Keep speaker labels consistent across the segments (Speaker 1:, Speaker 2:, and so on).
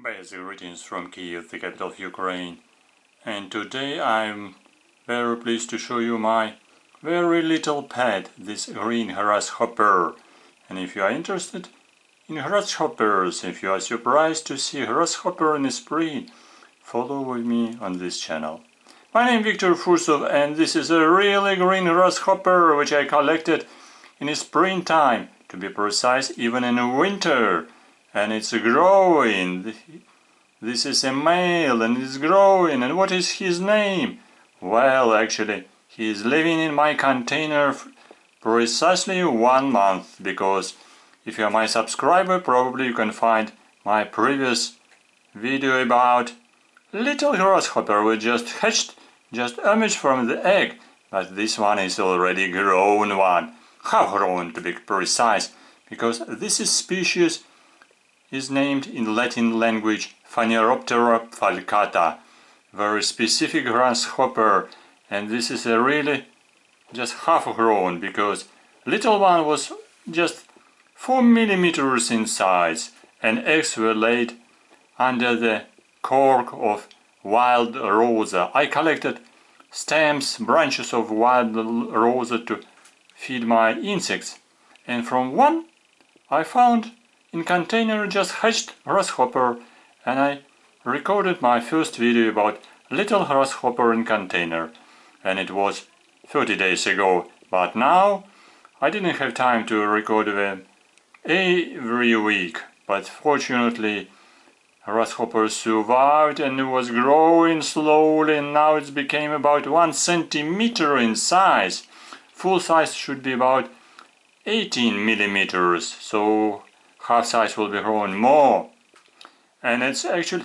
Speaker 1: Basic greetings from Kiev, the capital of Ukraine, and today I'm very pleased to show you my very little pet, this green grasshopper. And if you are interested in grasshoppers, if you are surprised to see grasshopper in the spring, follow with me on this channel. My name is Viktor Fursov, and this is a really green grasshopper which I collected in the springtime, to be precise, even in winter. And it's growing. This is a male and it's growing. And what is his name? Well, actually, he is living in my container precisely 1 month, because if you are my subscriber, probably you can find my previous video about little grasshopper which just hatched, just emerged from the egg. But this one is already grown one. Half grown, to be precise, because this is species is named in Latin language Phaneroptera falcata, very specific grasshopper, and this is a really just half grown, because little one was just 4 millimeters in size, and eggs were laid under the cork of wild rosa. I collected stems, branches of wild rosa to feed my insects, and from one I found in container just hatched grasshopper, and I recorded my first video about little grasshopper in container, and it was 30 days ago. But now I didn't have time to record them every week, but fortunately grasshopper survived and it was growing slowly, and now it became about 1 centimeter in size. Full size should be about 18 millimeters, so half size will be growing more. And it's actually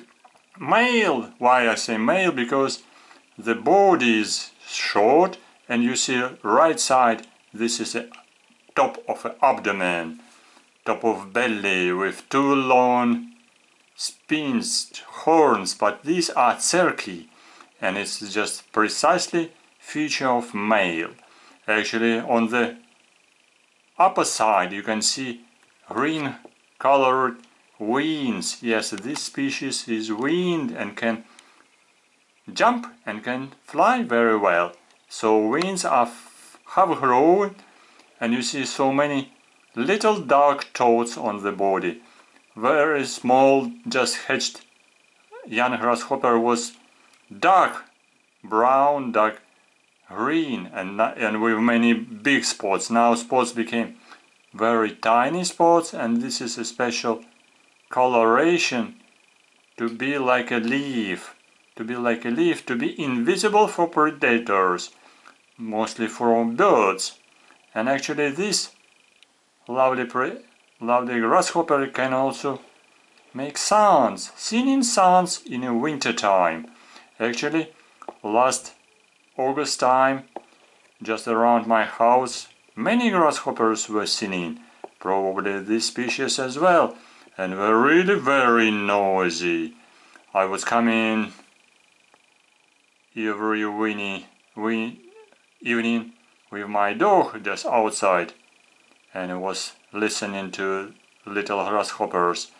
Speaker 1: male. Why I say male? Because the body is short, and you see right side, this is the top of the abdomen, top of belly, with 2 long spines, horns, but these are cerci, and it's just precisely feature of male. Actually, on the upper side you can see green colored wings. Yes, this species is winged and can jump and can fly very well. So wings are half grown, and you see so many little dark dots on the body. Very small, just hatched young grasshopper was dark brown, dark green, and with many big spots. Now spots became very tiny spots, and this is a special coloration to be like a leaf, to be invisible for predators, mostly from birds. And actually this lovely grasshopper can also make sounds, singing sounds in the winter time. Actually, last August time, just around my house, many grasshoppers were singing, probably this species as well, and were really very noisy. I was coming every evening with my dog just outside, and I was listening to little grasshoppers.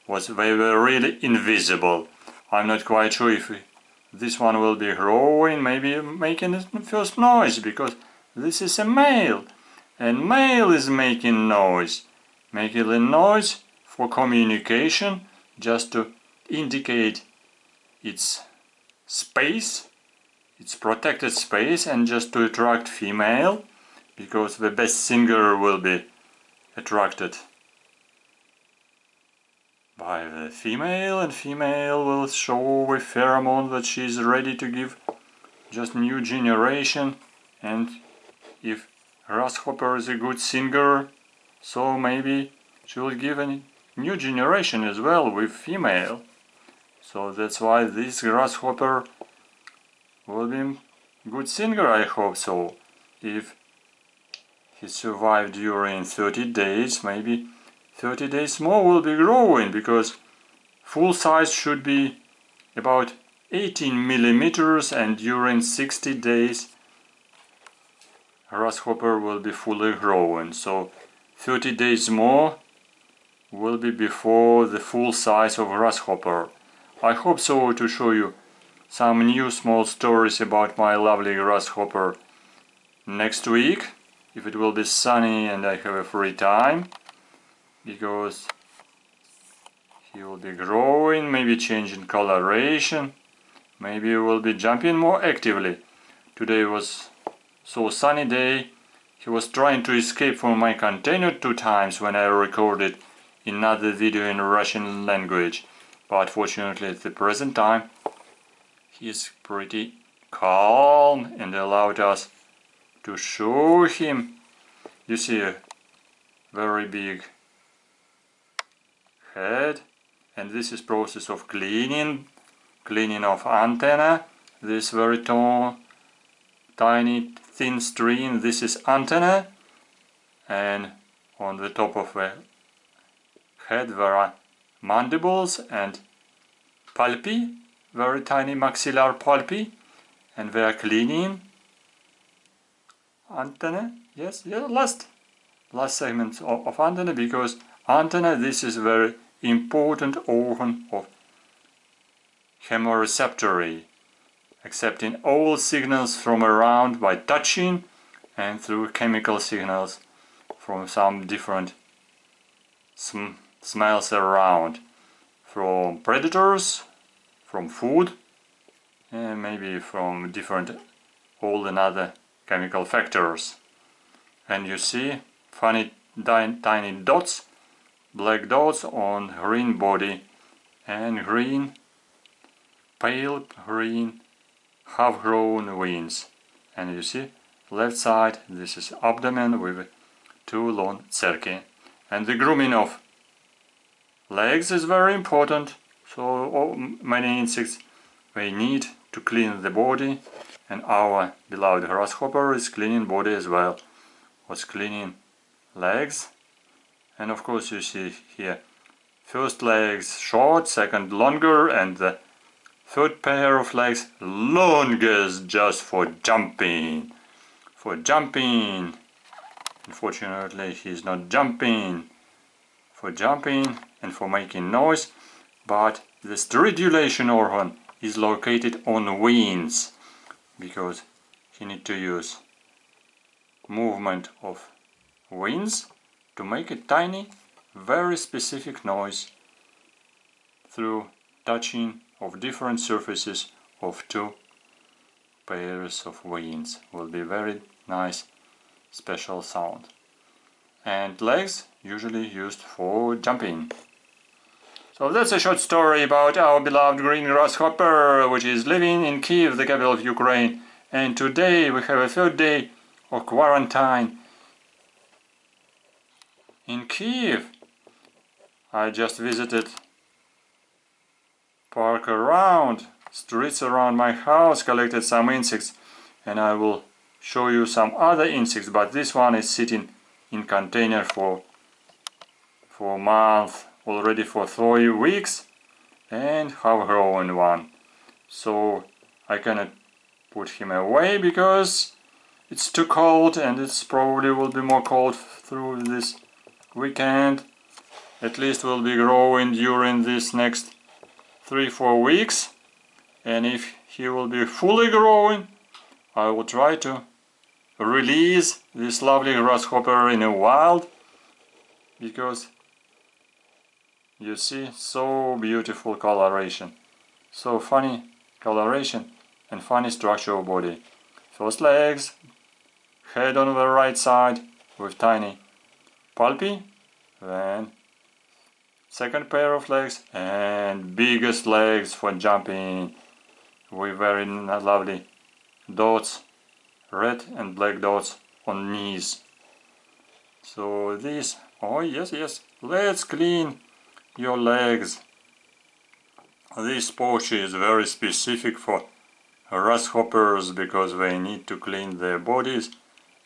Speaker 1: They were really invisible. I'm not quite sure if this one will be growing, maybe making the first noise, because this is a male, and male is making a noise for communication, just to indicate its space, its protected space, and just to attract female, because the best singer will be attracted by the female, and female will show with pheromone that she is ready to give just new generation. And if grasshopper is a good singer, so maybe she will give a new generation as well with female. So that's why this grasshopper will be a good singer, I hope so. If he survived during 30 days, maybe 30 days more will be growing, because full size should be about 18 millimeters, and during 60 days grasshopper will be fully grown. So 30 days more will be before the full size of grasshopper. I hope so, to show you some new small stories about my lovely grasshopper next week, if it will be sunny and I have a free time, because he will be growing, maybe changing coloration, maybe he will be jumping more actively. Today was so sunny day. He was trying to escape from my container 2 times when I recorded another video in Russian language, but fortunately at the present time he is pretty calm and allowed us to show him. You see a very big head, and this is process of cleaning of antenna. This very tiny thin string, this is antenna, and on the top of the head there are mandibles and palpi, very tiny maxillar palpi, and they are cleaning antenna. Yes, last segment of antenna, because antenna, this is very important organ of chemoreceptory, accepting all signals from around by touching and through chemical signals from some different smells around, from predators, from food, and maybe from different all another chemical factors. And you see funny tiny dots, black dots on green body and green, pale green, half-grown wings. And you see left side, this is abdomen with 2 long cerci. And the grooming of legs is very important. So many insects, they need to clean the body, and our beloved grasshopper is cleaning body as well. Was cleaning legs, and of course you see here first legs short, second longer, and the third pair of legs longest just for jumping. Unfortunately he's not jumping for jumping and for making noise, but the stridulation organ is located on wings, because he need to use movement of wings to make a tiny, very specific noise through touching of different surfaces of 2 pairs of wings. Will be very nice special sound. And legs usually used for jumping. So that's a short story about our beloved green grasshopper, which is living in Kiev, the capital of Ukraine. And today we have a 3rd day of quarantine in Kiev. I just visited park around, streets around my house, collected some insects, and I will show you some other insects, but this one is sitting in container for a month, already for 3 weeks, and half-grown one. So I cannot put him away because it's too cold, and it's probably will be more cold through this weekend. At least will be growing during this next 3-4 weeks, and if he will be fully growing, I will try to release this lovely grasshopper in a wild, because you see so beautiful coloration, so funny coloration and funny structure of body. First legs, head on the right side with tiny palpi, then second pair of legs and biggest legs for jumping with very lovely dots, red and black dots on knees. So this, oh yes, let's clean your legs. This pouch is very specific for grasshoppers because they need to clean their bodies,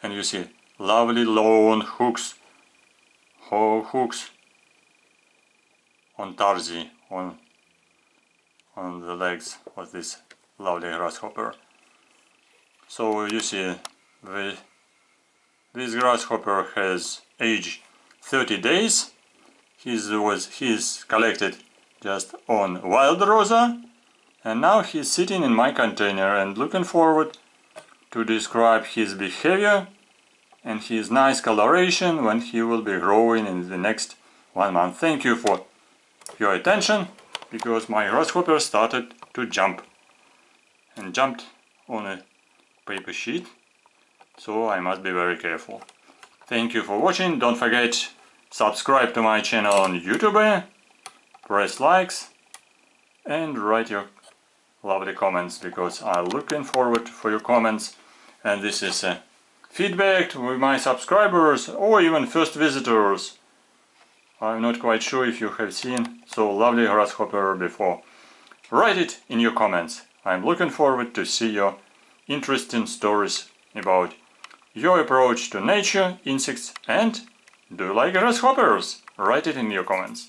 Speaker 1: and you see lovely long hooks on tarsi, on the legs of this lovely grasshopper. So you see this grasshopper has age 30 days. He's collected just on wild rosa, and now he's sitting in my container and looking forward to describe his behavior and his nice coloration when he will be growing in the next 1 month. Thank you for your attention, because my grasshopper started to jump and jumped on a paper sheet, so I must be very careful. Thank you for watching. Don't forget, subscribe to my channel on YouTube, press likes and write your lovely comments, because I'm looking forward for your comments, and this is a feedback to my subscribers or even first visitors. I'm not quite sure if you have seen so lovely grasshopper before. Write it in your comments. I'm looking forward to see your interesting stories about your approach to nature, insects, and do you like grasshoppers? Write it in your comments.